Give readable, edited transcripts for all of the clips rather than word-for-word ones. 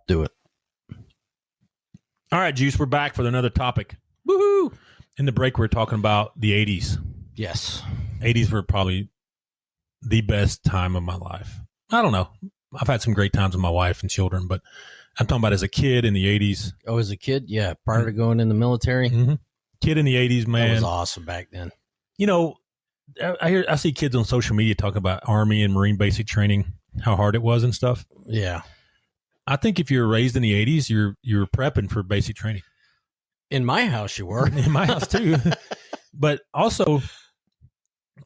Do it. All right, Juice, we're back for another topic. Woohoo! In the break, we were talking about the 80s. Yes. 80s were probably the best time of my life. I don't know. I've had some great times with my wife and children, but I'm talking about as a kid in the 80s. Oh, as a kid? Yeah. Prior to going in the military? Mm-hmm. Kid in the 80s, man. That was awesome back then. You know, I see kids on social media talking about Army and Marine basic training, how hard it was and stuff. Yeah. I think if you were raised in the 80s, you're prepping for basic training. In my house, you were. In my house, too. But also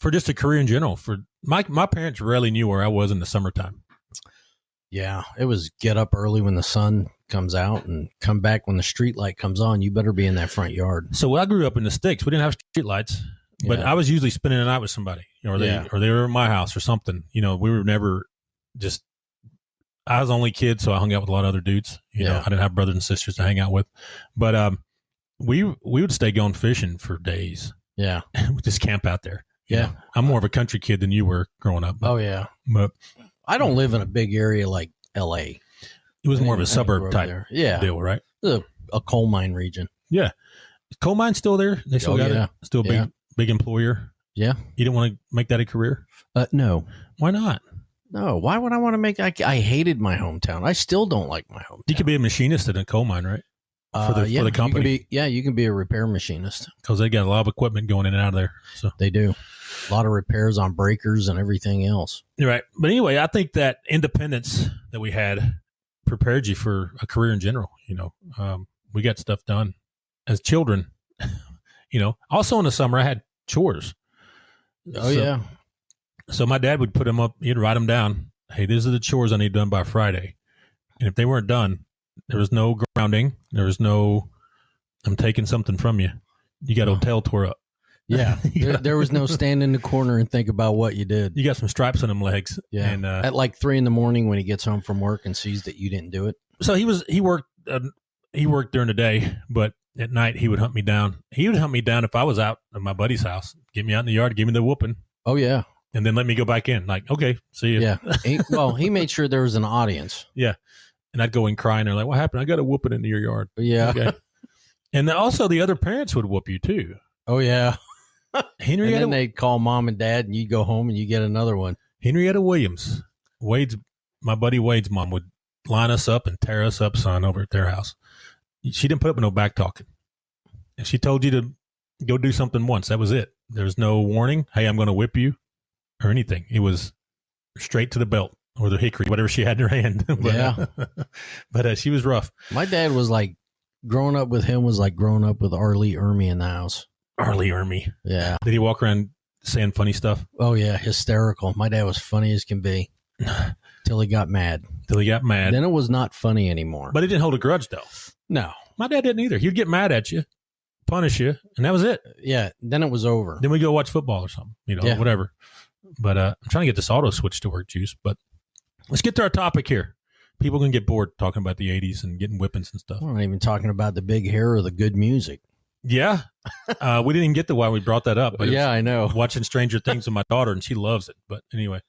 for just a career in general. For my parents rarely knew where I was in the summertime. Yeah. It was get up early when the sun comes out and come back when the street light comes on. You better be in that front yard. So I grew up in the sticks. We didn't have street lights, but I was usually spending the night with somebody, or they were in my house or something. You know, we were never just. I was the only kid, so I hung out with a lot of other dudes. You know, I didn't have brothers and sisters to hang out with, but we would stay going fishing for days. Yeah, we just camp out there. Yeah, know? I'm more of a country kid than you were growing up. Oh yeah, but I don't live in a big area like L.A. It was more of a suburb type deal, right? A coal mine region. Yeah, is coal mine still there? They still got it. Still a big employer. Yeah, you didn't want to make that a career? No. Why not? No, why would I want to make? I hated my hometown. I still don't like my hometown. You could be a machinist at a coal mine, right? For the company. You can be a repair machinist because they got a lot of equipment going in and out of there. So they do a lot of repairs on breakers and everything else. You're right. But anyway, I think that independence that we had prepared you for a career in general. You know, we got stuff done as children. You know, also in the summer I had chores. So my dad would put them up. He'd write them down. Hey, these are the chores I need done by Friday. And if they weren't done, there was no grounding. There was no, I'm taking something from you. You got hotel tore up. Yeah. there was no stand in the corner and think about what you did. You got some stripes on them legs. Yeah. And at like 3 a.m. when he gets home from work and sees that you didn't do it. So he worked during the day, but at night he would hunt me down. He would hunt me down if I was out at my buddy's house, get me out in the yard, give me the whooping. Oh yeah. And then let me go back in. Like, okay, see you. Yeah. He made sure there was an audience. Yeah. And I'd go in crying. They're like, what happened? I got to whoop it into your yard. Yeah. Okay. And then also the other parents would whoop you too. Oh, yeah. Henrietta, and then they'd call mom and dad and you go home and you get another one. Henrietta Williams, my buddy Wade's mom would line us up and tear us up, son, over at their house. She didn't put up with no back talking. If she told you to go do something once, that was it. There was no warning. Hey, I'm going to whip you. Or anything. It was straight to the belt or the hickory, whatever she had in her hand. But she was rough. My dad was like, growing up with him was like growing up with Arlie Ermy in the house. Arlie Ermy. Yeah. Did he walk around saying funny stuff? Oh, yeah. Hysterical. My dad was funny as can be. Till he got mad. Then it was not funny anymore. But he didn't hold a grudge, though. No. My dad didn't either. He'd get mad at you, punish you, and that was it. Yeah. Then it was over. Then we go watch football or something, whatever. But I'm trying to get this auto switch to work, Juice. But let's get to our topic here. People can get bored talking about the 80s and getting whippings and stuff. We're not even talking about the big hair or the good music. Yeah. We didn't even get to why we brought that up. But yeah, I know. Watching Stranger Things with my daughter, and she loves it. But anyway,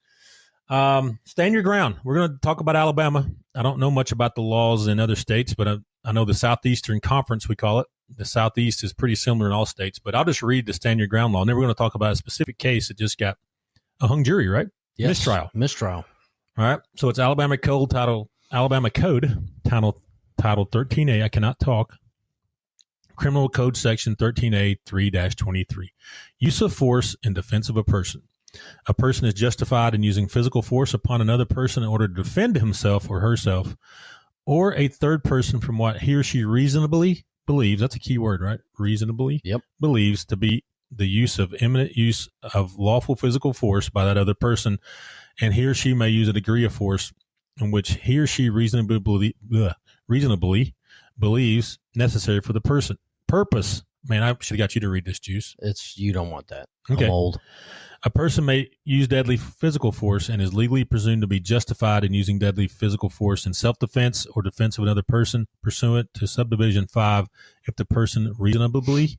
stand your ground. We're going to talk about Alabama. I don't know much about the laws in other states, but I know the Southeastern Conference, we call it. The Southeast is pretty similar in all states. But I'll just read the stand your ground law. And then we're going to talk about a specific case that just got a hung jury, right? Yes. Mistrial. All right. So it's Alabama Code Title 13A. I cannot talk. Criminal Code Section 13A 3-23. Use of force in defense of a person. A person is justified in using physical force upon another person in order to defend himself or herself or a third person from what he or she reasonably believes. That's a key word, right? Reasonably. Yep. Believes to be the use of imminent use of lawful physical force by that other person, and he or she may use a degree of force in which he or she reasonably believes necessary for the person. Purpose. Man, I should have got you to read this, Juice. You don't want that. Okay. I'm old. A person may use deadly physical force and is legally presumed to be justified in using deadly physical force in self-defense or defense of another person pursuant to subdivision 5 if the person reasonably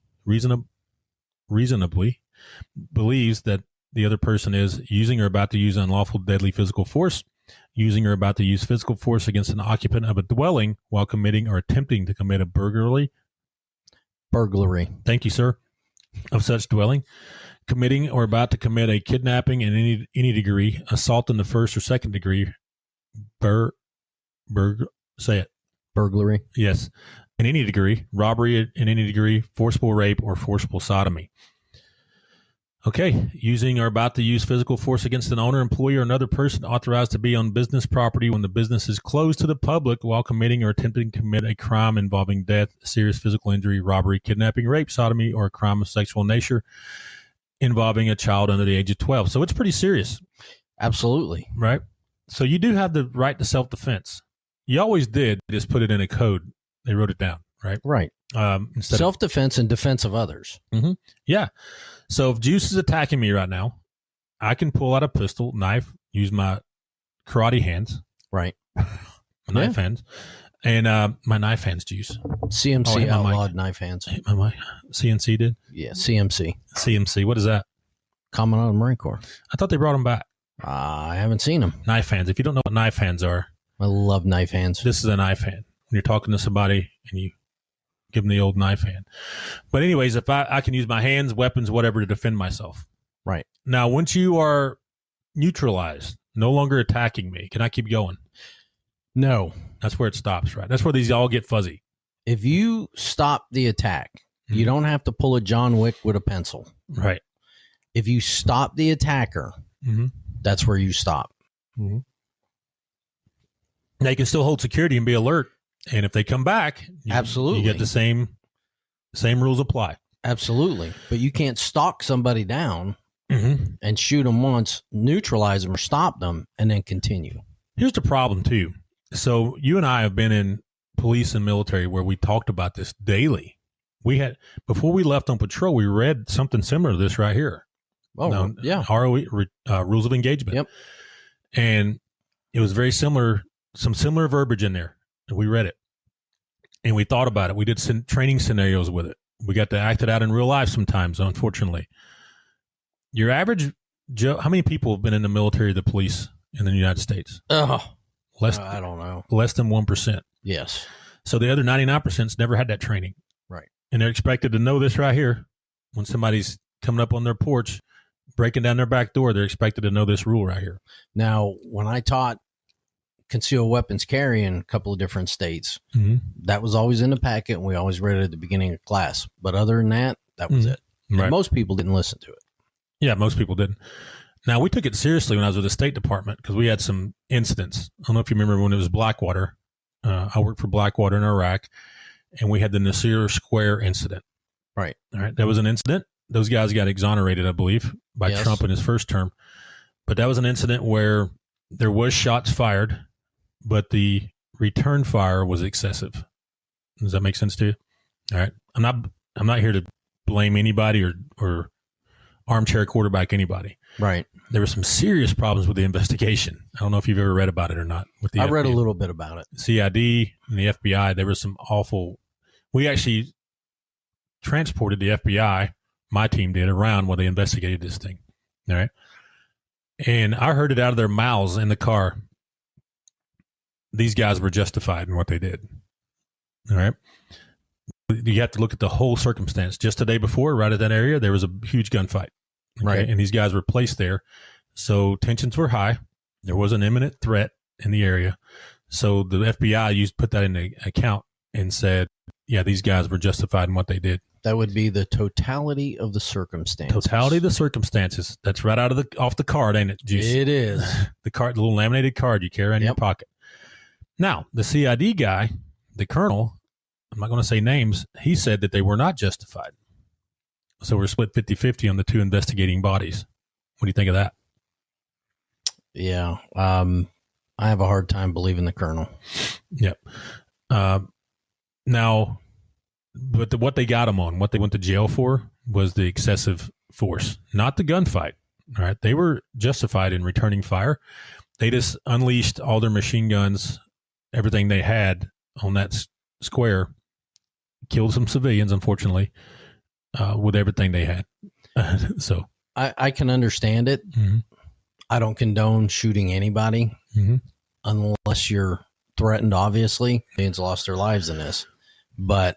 believes that the other person is using or about to use unlawful deadly physical force using or about to use physical force against an occupant of a dwelling while committing or attempting to commit a burglary. Thank you, sir. Of such dwelling, committing or about to commit a kidnapping in any degree, assault in the first or second degree, say it. Burglary. Yes. In any degree, robbery in any degree, forcible rape, or forcible sodomy. Okay. Using or about to use physical force against an owner, employee, or another person authorized to be on business property when the business is closed to the public while committing or attempting to commit a crime involving death, serious physical injury, robbery, kidnapping, rape, sodomy, or a crime of sexual nature involving a child under the age of 12. So it's pretty serious. Absolutely. Right? So you do have the right to self-defense. You always did. They just put it in a code. They wrote it down, right? Right. Self-defense and defense of others. Mm-hmm. Yeah. So if Juice is attacking me right now, I can pull out a pistol, knife, use my karate hands. Right. My knife hands. And my knife hands, Juice. CMC outlawed knife hands. My CNC did? Yeah, CMC. CMC. What is that? Common on the Marine Corps. I thought they brought them back. I haven't seen them. Knife hands. If you don't know what knife hands are. I love knife hands. This is a knife hand. When you're talking to somebody and you give them the old knife hand. But anyways, if I can use my hands, weapons, whatever to defend myself. Right. Now, once you are neutralized, no longer attacking me, can I keep going? No. That's where it stops, right? That's where these all get fuzzy. If you stop the attack, you don't have to pull a John Wick with a pencil. Right. If you stop the attacker, that's where you stop. Mm-hmm. They can still hold security and be alert. And if they come back, absolutely, you get the same rules apply. Absolutely. But you can't stalk somebody down and shoot them once, neutralize them or stop them, and then continue. Here's the problem, too. So you and I have been in police and military where we talked about this daily. We had, before we left on patrol, we read something similar to this right here. Oh, yeah. ROE, rules of engagement. Yep. And it was very similar, some similar verbiage in there. And we read it. And we thought about it. We did training scenarios with it. We got to act it out in real life sometimes, unfortunately. Your average Joe, how many people have been in the military, the police in the United States? I don't know. Less than 1%. Yes. So the other 99% never had that training. Right. And they're expected to know this right here. When somebody's coming up on their porch, breaking down their back door, they're expected to know this rule right here. Now, when I taught concealed weapons carry in a couple of different states, that was always in the packet, and we always read it at the beginning of class. But other than that, that was it. Right. Most people didn't listen to it. Yeah, most people didn't. Now, we took it seriously when I was with the State Department because we had some incidents. I don't know if you remember when it was Blackwater. I worked for Blackwater in Iraq, and we had the Nasir Square incident. Right. All right. That was an incident. Those guys got exonerated, I believe, by Trump in his first term. But that was an incident where there was shots fired, but the return fire was excessive. Does that make sense to you? All right. I'm not here to blame anybody or armchair quarterback anybody. Right. There were some serious problems with the investigation. I don't know if you've ever read about it or not. With the I read a little bit about it. CID and the FBI, there was some awful. We actually transported the FBI, my team did, around while they investigated this thing. All right. And I heard it out of their mouths in the car. These guys were justified in what they did. All right. You have to look at the whole circumstance. Just the day before, right at that area, there was a huge gunfight. Okay? Right. And these guys were placed there. So tensions were high. There was an imminent threat in the area. So the FBI put that into account and said, yeah, these guys were justified in what they did. That would be the totality of the circumstances. Totality of the circumstances. That's right off the card, ain't it, Juice? It is. The little laminated card you carry in your pocket. Now, the CID guy, the colonel, I'm not going to say names, he said that they were not justified. So we're split 50-50 on the two investigating bodies. What do you think of that? Yeah. I have a hard time believing the colonel. Yep. Now, but what they got him on, what they went to jail for, was the excessive force, not the gunfight. All right. They were justified in returning fire. They just unleashed all their machine guns, everything they had on that square, killed some civilians, unfortunately, with everything they had. So I can understand it. I don't condone shooting anybody unless you're threatened, obviously. Millions lost their lives in this. But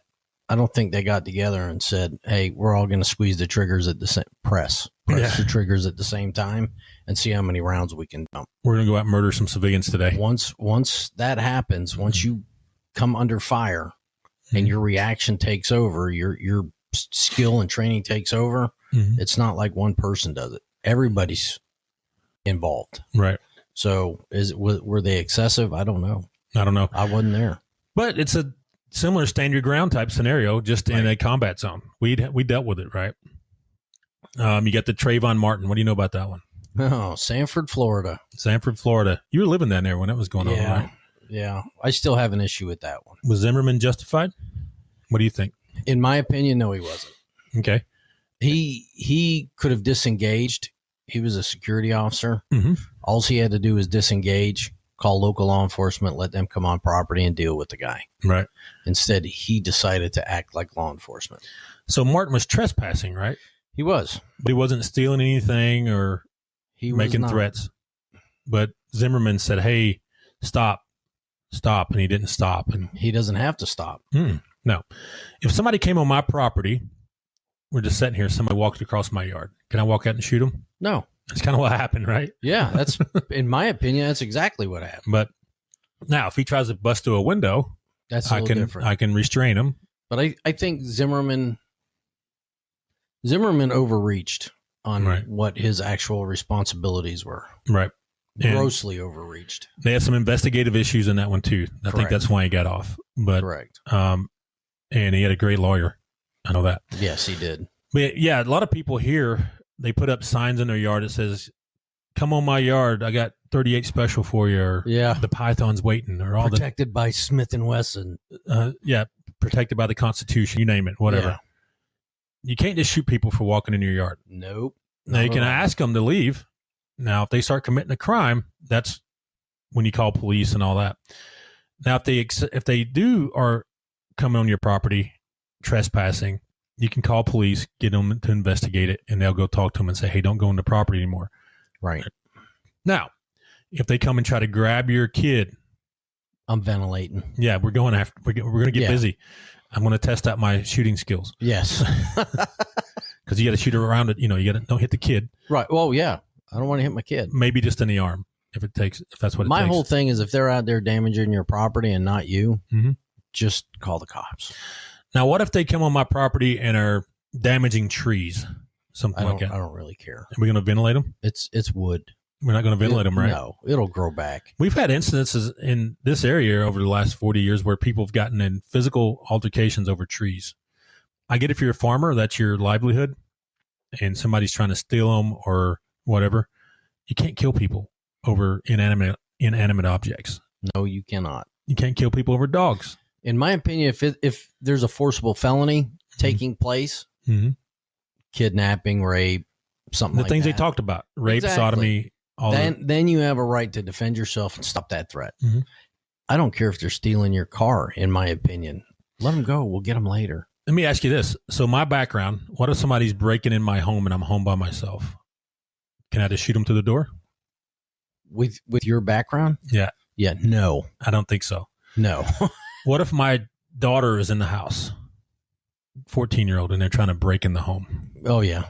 I don't think they got together and said, hey, we're all going to squeeze the triggers at the same press the triggers at the same time and see how many rounds we can dump. We're going to go out and murder some civilians today. Once that happens, once you come under fire and your reaction takes over, your skill and training takes over, it's not like one person does it. Everybody's involved. Right. So were they excessive? I don't know. I wasn't there. But it's a similar stand your ground type scenario, just in a combat zone. We dealt with it, right? You got the Trayvon Martin. What do you know about that one? Oh, Sanford, Florida. You were living down there when that was going on, right? Yeah. I still have an issue with that one. Was Zimmerman justified? What do you think? In my opinion, no, he wasn't. Okay. He could have disengaged. He was a security officer. Mm-hmm. All he had to do was disengage, call local law enforcement, let them come on property and deal with the guy. Right. Instead, he decided to act like law enforcement. So Martin was trespassing, right? He was. But he wasn't stealing anything or making threats. But Zimmerman said, hey, stop. And he didn't stop. And he doesn't have to stop. No. If somebody came on my property, we're just sitting here, somebody walked across my yard. Can I walk out and shoot him? No. That's kind of what happened, right? Yeah, that's, in my opinion, that's exactly what happened. But now, if he tries to bust through a window, that's a little different. I can restrain him. But I think Zimmerman overreached on what his actual responsibilities were. Right. Grossly overreached. They have some investigative issues in that one, too. I think that's why he got off. But, correct. And he had a great lawyer. I know that. Yes, he did. But, yeah, a lot of people here, they put up signs in their yard that says, come on my yard, I got 38 special for you, or the python's waiting, or all protected by Smith & Wesson. Protected by the Constitution, you name it, whatever. Yeah. You can't just shoot people for walking in your yard. Nope. Now, you can ask them to leave. Now, if they start committing a crime, that's when you call police and all that. Now, if they are coming on your property, trespassing, you can call police, get them to investigate it, and they'll go talk to them and say, hey, don't go on the property anymore. Right. Now, if they come and try to grab your kid, I'm ventilating. Yeah, we're going to get busy. I'm going to test out my shooting skills. Yes. Because you got to shoot around it. You don't hit the kid. Right. Well, yeah. I don't want to hit my kid. Maybe just in the arm if that's what it takes. My whole thing is if they're out there damaging your property and not you, just call the cops. Now, what if they come on my property and are damaging trees? Something like that. I don't really care. Are we going to ventilate them? It's wood. We're not going to ventilate them, right? No, it'll grow back. We've had incidences in this area over the last 40 years where people have gotten in physical altercations over trees. I get if you're a farmer, that's your livelihood, and somebody's trying to steal them or whatever. You can't kill people over inanimate objects. No, you cannot. You can't kill people over dogs. In my opinion, if there's a forcible felony taking place, kidnapping, rape, something like that. The things they talked about, rape, sodomy, then you have a right to defend yourself and stop that threat. I don't care if they're stealing your car, in my opinion. Let them go. We'll get them later. Let me ask you this. So my background, what if somebody's breaking in my home and I'm home by myself? Can I just shoot them through the door? With your background? Yeah. Yeah, no. I don't think so. No. What if my daughter is in the house, 14-year-old, and they're trying to break in the home? Oh, yeah.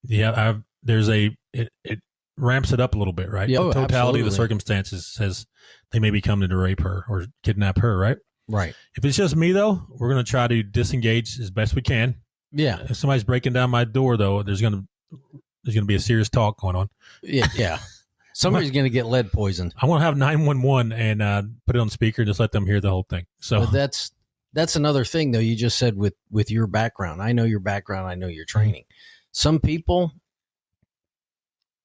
Yeah, it ramps it up a little bit, right? Yeah, the totality absolutely. of the circumstances says they may be coming to rape her or kidnap her, right? Right. If it's just me, though, we're going to try to disengage as best we can. Yeah. If somebody's breaking down my door, though, there's going to be a serious talk going on. Yeah. Somebody's going to get lead poisoned. I want to have 911 and put it on speaker and just let them hear the whole thing. So but that's another thing, though. You just said with your background. I know your background. I know your training. Some people,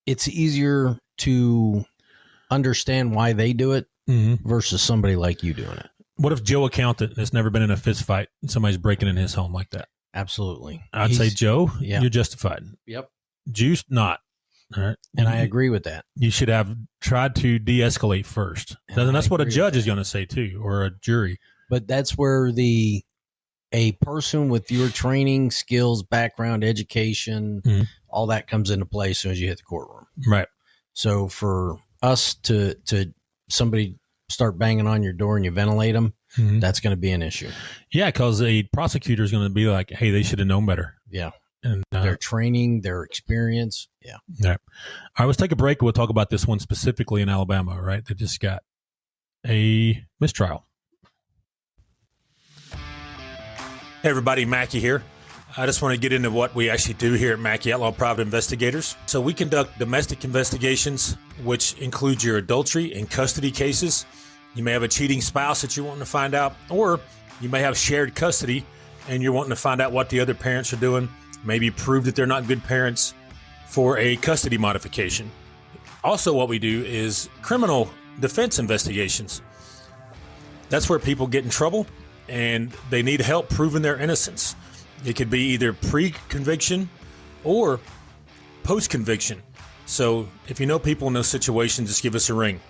it's easier to understand why they do it versus somebody like you doing it. What if Joe Accountant has never been in a fist fight and somebody's breaking in his home like that? Absolutely. I'd say, Joe, you're justified. Yep. Juice, not. All right. And I agree with that. You should have tried to de-escalate first. And that's what a judge is going to say, too, or a jury. But that's where a person with your training, skills, background, education, all that comes into play as soon as you hit the courtroom. Right. So for us to somebody start banging on your door and you ventilate them, that's going to be an issue. Yeah, because a prosecutor is going to be like, hey, they should have known better. Yeah. And their training, their experience. Yeah. Yeah. All right, let's take a break. We'll talk about this one specifically in Alabama, right? They just got a mistrial. Hey, everybody, Macky here. I just want to get into what we actually do here at Macky Outlaw Private Investigators. So we conduct domestic investigations, which include your adultery and custody cases. You may have a cheating spouse that you're wanting to find out, or you may have shared custody and you're wanting to find out what the other parents are doing, maybe prove that they're not good parents for a custody modification. Also, what we do is criminal defense investigations. That's where people get in trouble and they need help proving their innocence. It could be either pre-conviction or post-conviction. So if you know people in those situations, just give us a ring.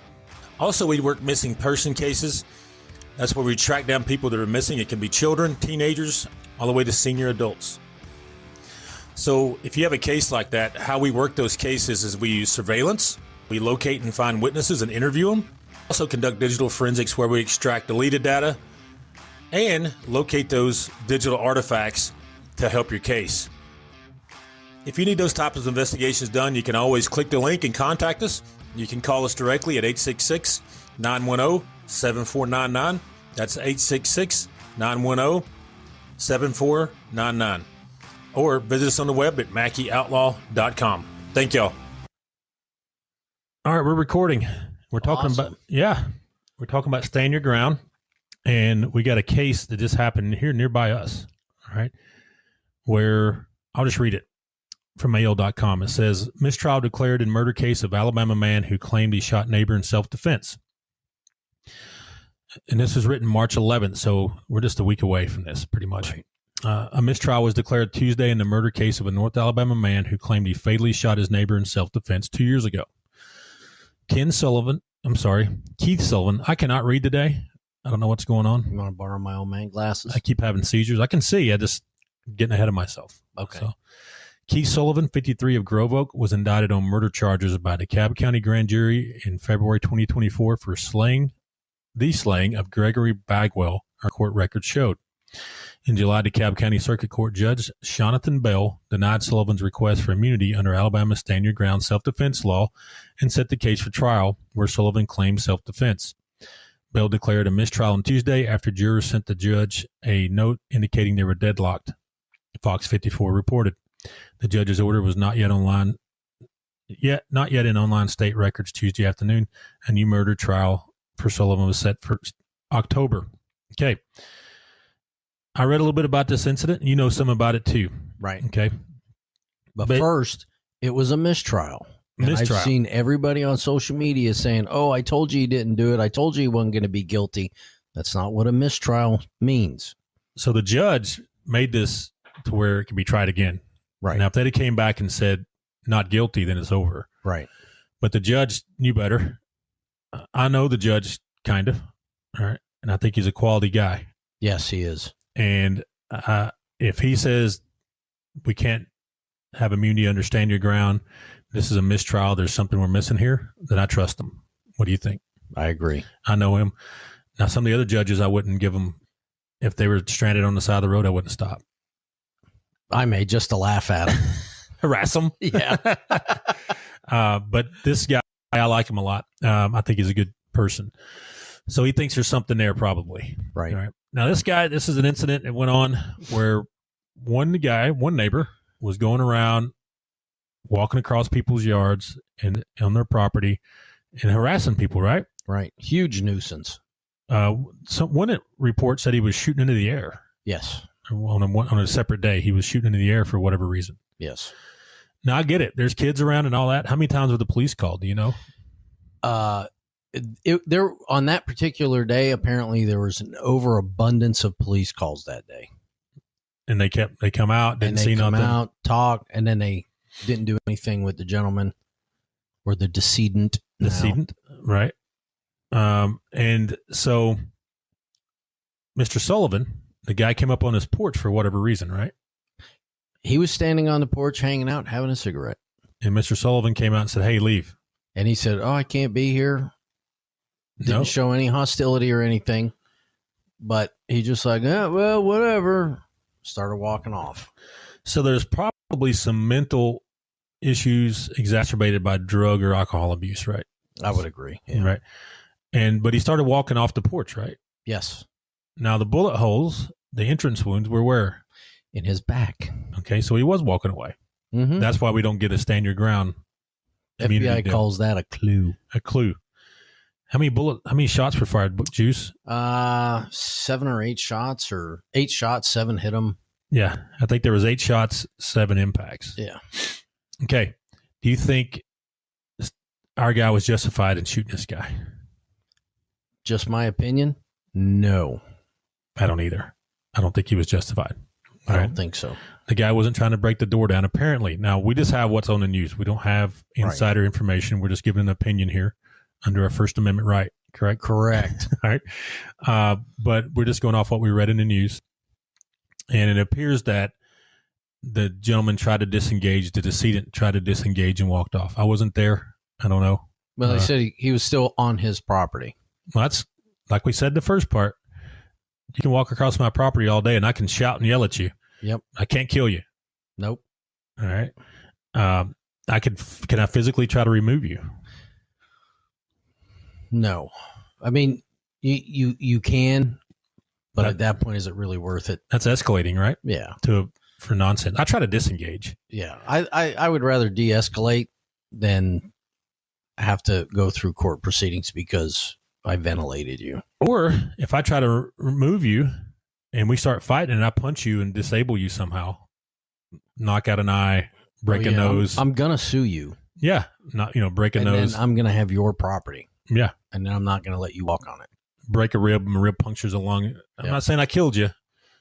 Also, we work missing person cases. That's where we track down people that are missing. It can be children, teenagers, all the way to senior adults. So if you have a case like that, how we work those cases is we use surveillance. We locate and find witnesses and interview them. Also conduct digital forensics where we extract deleted data and locate those digital artifacts to help your case. If you need those types of investigations done, you can always click the link and contact us. You can call us directly at 866-910-7499. That's 866-910-7499. Or visit us on the web at mackyoutlaw.com. Thank y'all. All right, we're recording. We're talking about, we're talking about stand your ground. And we got a case that just happened here nearby us, all right, where I'll just read it from mail.com. It says, mistrial declared in murder case of Alabama man who claimed he shot neighbor in self-defense. And this was written March 11th, so we're just a week away from this, pretty much. Right. A mistrial was declared Tuesday in the murder case of a North Alabama man who claimed he fatally shot his neighbor in self-defense 2 years ago. Keith Sullivan, I cannot read today. I don't know what's going on. You want to borrow my old man glasses? I keep having seizures. I can see. I just getting ahead of myself. Okay. So, Keith Sullivan, 53 of Grove Oak, was indicted on murder charges by the DeKalb County Grand Jury in February 2024 for the slaying of Gregory Bagwell, our court records showed. In July, DeKalb County Circuit Court Judge Shonathan Bell denied Sullivan's request for immunity under Alabama's Stand Your Ground self-defense law and set the case for trial, where Sullivan claimed self-defense. Bell declared a mistrial on Tuesday after jurors sent the judge a note indicating they were deadlocked. Fox 54 reported. The judge's order was not yet in online state records Tuesday afternoon. A new murder trial for Sullivan was set for October. Okay. I read a little bit about this incident. You know some about it too. Right. Okay. But first, it was a mistrial. And I've seen everybody on social media saying, oh, I told you he didn't do it. I told you he wasn't going to be guilty. That's not what a mistrial means. So the judge made this to where it can be tried again. Right. Now, if they came back and said not guilty, then it's over. Right. But the judge knew better. I know the judge, kind of. All right. And I think he's a quality guy. Yes, he is. And if he says we can't have immunity under stand your ground, this is a mistrial, there's something we're missing here, then I trust him. What do you think? I agree. I know him. Now, some of the other judges, I wouldn't give them, if they were stranded on the side of the road, I wouldn't stop. I may just to laugh at him. Harass him. Yeah. But this guy, I like him a lot. I think he's a good person. So he thinks there's something there probably. Right. All right. Now, this guy, this is an incident that went on where one neighbor was going around walking across people's yards and on their property and harassing people, right? Right. Huge nuisance. One report said he was shooting into the air. Yes. On a separate day, he was shooting into the air for whatever reason. Yes. Now, I get it. There's kids around and all that. How many times were the police called? Do you know? There on that particular day, apparently there was an overabundance of police calls that day. And they come out, didn't see nothing. Out, talk, and then they didn't do anything with the gentleman or the decedent. Right. And so Mr. Sullivan, the guy came up on his porch for whatever reason, right? He was standing on the porch, hanging out, having a cigarette. And Mr. Sullivan came out and said, hey, leave. And he said, "Oh, I can't be here." Didn't show any hostility or anything, but he just like, well, whatever. Started walking off. So there's probably some mental issues exacerbated by drug or alcohol abuse, right? I would agree. Yeah. Right. But he started walking off the porch, right? Yes. Now the bullet holes, the entrance wounds were where? In his back. Okay. So he was walking away. Mm-hmm. That's why we don't get a stand your ground. FBI calls that a clue. A clue. How many shots were fired, Juice? 7 or 8 shots, or 8 shots, 7 hit him. Yeah. I think there was 8 shots, 7 impacts. Yeah. Okay. Do you think our guy was justified in shooting this guy? Just my opinion? No. I don't either. I don't think he was justified. I don't think so. The guy wasn't trying to break the door down, apparently. Now, we just have what's on the news. We don't have insider information. We're just giving an opinion here under our First Amendment right, correct? Correct. All right. But we're just going off what we read in the news. And it appears that the gentleman tried to disengage, the decedent tried to disengage and walked off. I wasn't there. I don't know. Well, they said he was still on his property. Well, that's like we said the first part. You can walk across my property all day and I can shout and yell at you. Yep. I can't kill you. Nope. All right. Can I physically try to remove you? No. I mean, you can, but at that point, is it really worth it? That's escalating, right? Yeah. For nonsense. I try to disengage. Yeah. I would rather de-escalate than have to go through court proceedings because I ventilated you. Or if I try to remove you and we start fighting and I punch you and disable you somehow, knock out an eye, break a nose. I'm going to sue you. Yeah. Break a nose. Then I'm going to have your property. Yeah. And then I'm not going to let you walk on it. Break a rib, my rib punctures along. I'm not saying I killed you.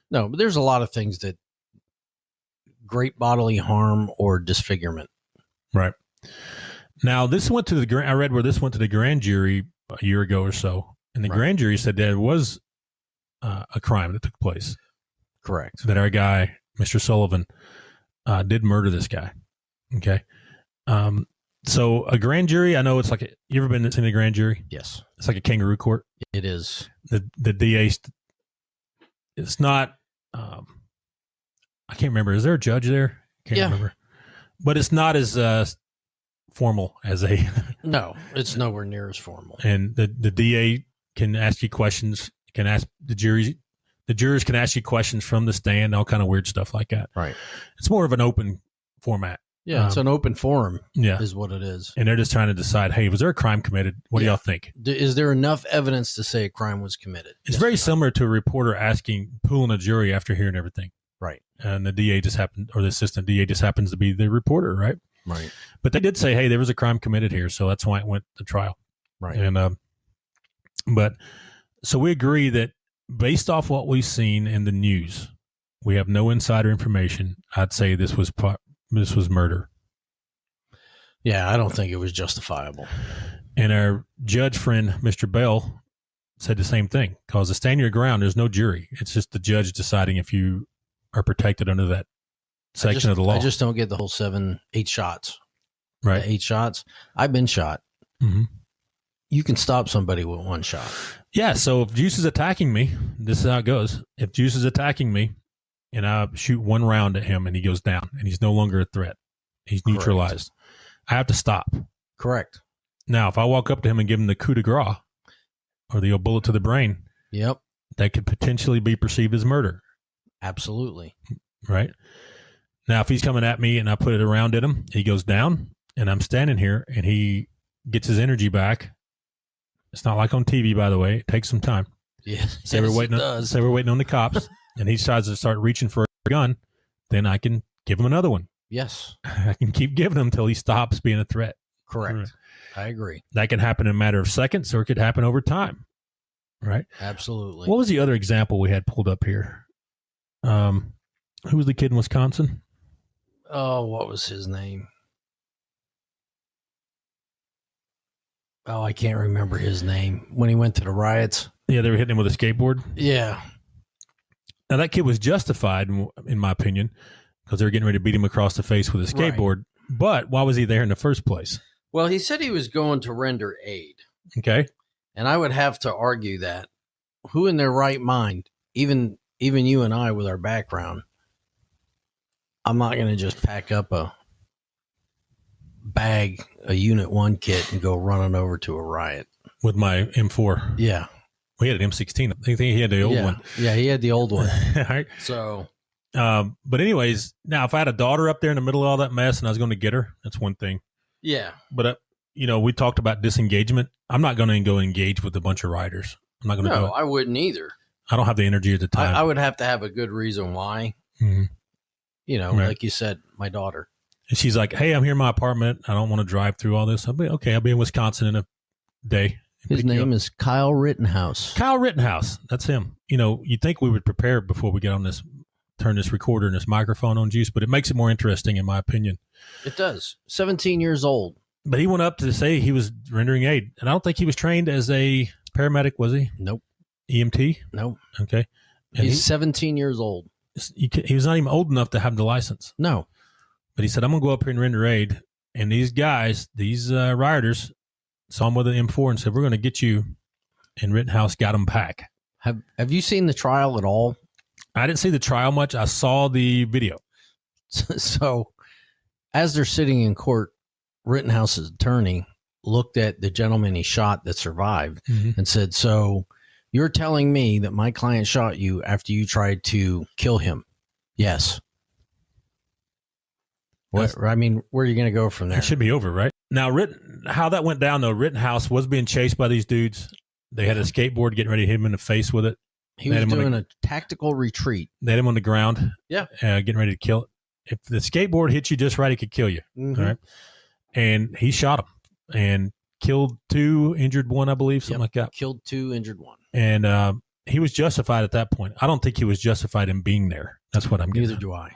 No, but there's a lot of things that great bodily harm or disfigurement. Right. Now, this went to I read where this went to the grand jury a year ago or so. And the grand jury said there was a crime that took place. Correct. That our guy, Mr. Sullivan, did murder this guy. Okay. So a grand jury, I know it's like, you ever been in a grand jury? Yes. It's like a kangaroo court. It is. The DA, it's not, I can't remember. Is there a judge there? Can't remember. But it's not as formal as a. No, it's nowhere near as formal. And the DA can ask you questions, can ask the jurors can ask you questions from the stand, all kind of weird stuff like that. Right. It's more of an open format. Yeah, it's an open forum. Yeah, is what it is. And they're just trying to decide, hey, was there a crime committed? What do y'all think? Is there enough evidence to say a crime was committed? It's very similar to a reporter pooling a jury after hearing everything. Right. And the DA or the assistant DA just happens to be the reporter, right? Right. But they did say, hey, there was a crime committed here, so that's why it went to trial. Right. And but so we agree that based off what we've seen in the news, we have no insider information. I'd say this was murder. Yeah, I don't think it was justifiable. And our judge friend, Mr. Bell, said the same thing. Because to stand your ground, there's no jury. It's just the judge deciding if you are protected under that section of the law. I just don't get the whole 8 shots. Right. The 8 shots. I've been shot. Mm-hmm. You can stop somebody with 1 shot. Yeah. So if Juice is attacking me, this is how it goes. If Juice is attacking me and I shoot 1 round at him and he goes down and he's no longer a threat, he's neutralized. I have to stop. Correct. Now, if I walk up to him and give him the coup de grace or the bullet to the brain, yep, that could potentially be perceived as murder. Absolutely. Right. Now, if he's coming at me and I put it around at him, he goes down and I'm standing here and he gets his energy back. It's not like on TV, by the way. It takes some time. Yes. Say we're waiting on the cops and he decides to start reaching for a gun, then I can give him another one. Yes. I can keep giving him until he stops being a threat. Correct. Right. I agree. That can happen in a matter of seconds or it could happen over time. Right? Absolutely. What was the other example we had pulled up here? Who was the kid in Wisconsin? Oh, what was his name? Oh, I can't remember his name. When he went to the riots. Yeah, they were hitting him with a skateboard. Yeah. Now, that kid was justified, in my opinion, because they were getting ready to beat him across the face with a skateboard. Right. But why was he there in the first place? Well, he said he was going to render aid. Okay. And I would have to argue that who in their right mind, even you and I with our background, I'm not going to just pack up a bag, a Unit 1 kit and go running over to a riot. With my M4. Yeah. We had an M16. I think he had the old one. Yeah, he had the old one. All right. So, but anyways, now if I had a daughter up there in the middle of all that mess and I was going to get her, that's one thing. yeah. But, we talked about disengagement. I'm not going to go engage with a bunch of riders. I'm not going to do it. I wouldn't either. I don't have the energy at the time. I would have to have a good reason why. Mm-hmm. Right. Like you said, my daughter. And she's like, hey, I'm here in my apartment. I don't want to drive through all this. I'll be in Wisconsin in a day. His name is Kyle Rittenhouse. Kyle Rittenhouse. That's him. You'd think we would prepare before we get on this, turn this recorder and this microphone on, Juice, but it makes it more interesting in my opinion. It does. 17 years old. But he went up to say he was rendering aid. And I don't think he was trained as a paramedic, was he? Nope. EMT? Nope. Okay. And he's 17 years old. He was not even old enough to have the license. No. But he said, I'm going to go up here and render aid. And these guys, these rioters, saw him with an M4 and said, we're going to get you. And Rittenhouse got him back. Have you seen the trial at all? I didn't see the trial much. I saw the video. So as they're sitting in court, Rittenhouse's attorney looked at the gentleman he shot that survived and said, so you're telling me that my client shot you after you tried to kill him? Yes. What? I mean, where are you going to go from there? It should be over, right? Now, how that went down, though, Rittenhouse was being chased by these dudes. They had a skateboard getting ready to hit him in the face with it. He was doing a tactical retreat. They had him on the ground. Yeah. Getting ready to kill it. If the skateboard hits you just right, it could kill you. Mm-hmm. All right. And he shot him and killed 2, injured 1, I believe, something like that. Killed 2, injured 1. And he was justified at that point. I don't think he was justified in being there. That's what I'm getting. Neither do I.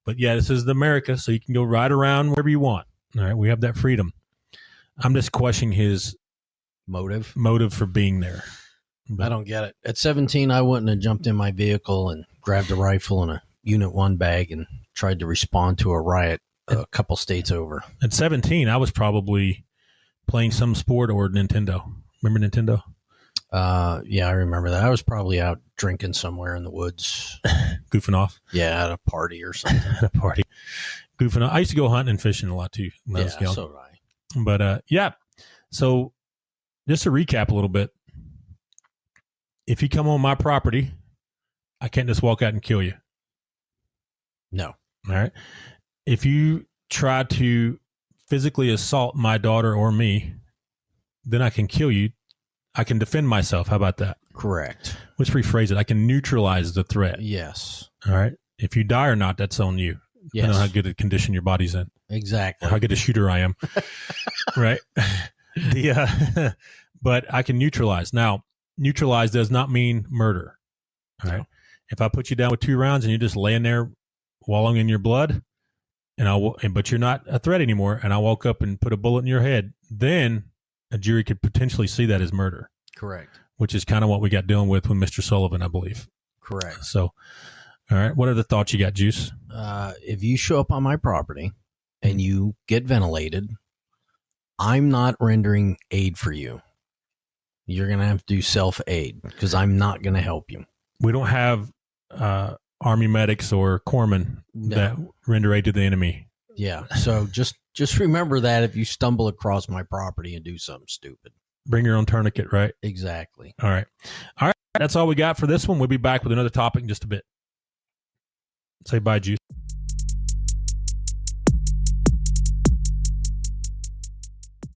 But yeah, this is America, so you can go ride around wherever you want. All right, we have that freedom. I'm just questioning his motive for being there. But I don't get it. At 17, I wouldn't have jumped in my vehicle and grabbed a rifle and a Unit 1 bag and tried to respond to a riot a couple states over. At 17, I was probably playing some sport or Nintendo. Remember Nintendo? Yeah, I remember that. I was probably out drinking somewhere in the woods. Goofing off? Yeah, at a party or something. At a party. Goofing off. I used to go hunting and fishing a lot too when I was young. So did I. But yeah, so just to recap a little bit, if you come on my property, I can't just walk out and kill you. No. All right. If you try to physically assault my daughter or me, then I can kill you. I can defend myself. How about that? Correct. Let's rephrase it. I can neutralize the threat. Yes. All right. If you die or not, that's on you. Yes. I know how good a condition your body's in. Exactly. How good a shooter I am. Right. But I can neutralize. Now, neutralize does not mean murder. All right. No. If I put you down with 2 rounds and you're just laying there wallowing in your blood, but you're not a threat anymore, and I walk up and put a bullet in your head, then a jury could potentially see that as murder. Correct. Which is kind of what we got dealing with Mr. Sullivan, I believe. Correct. So, all right. What are the thoughts you got, Juice? If you show up on my property and you get ventilated, I'm not rendering aid for you. You're going to have to do self-aid because I'm not going to help you. We don't have Army medics or corpsmen that render aid to the enemy. Yeah. So just remember that if you stumble across my property and do something stupid. Bring your own tourniquet, right? Exactly. All right. All right. That's all we got for this one. We'll be back with another topic in just a bit. Say bye, Juice.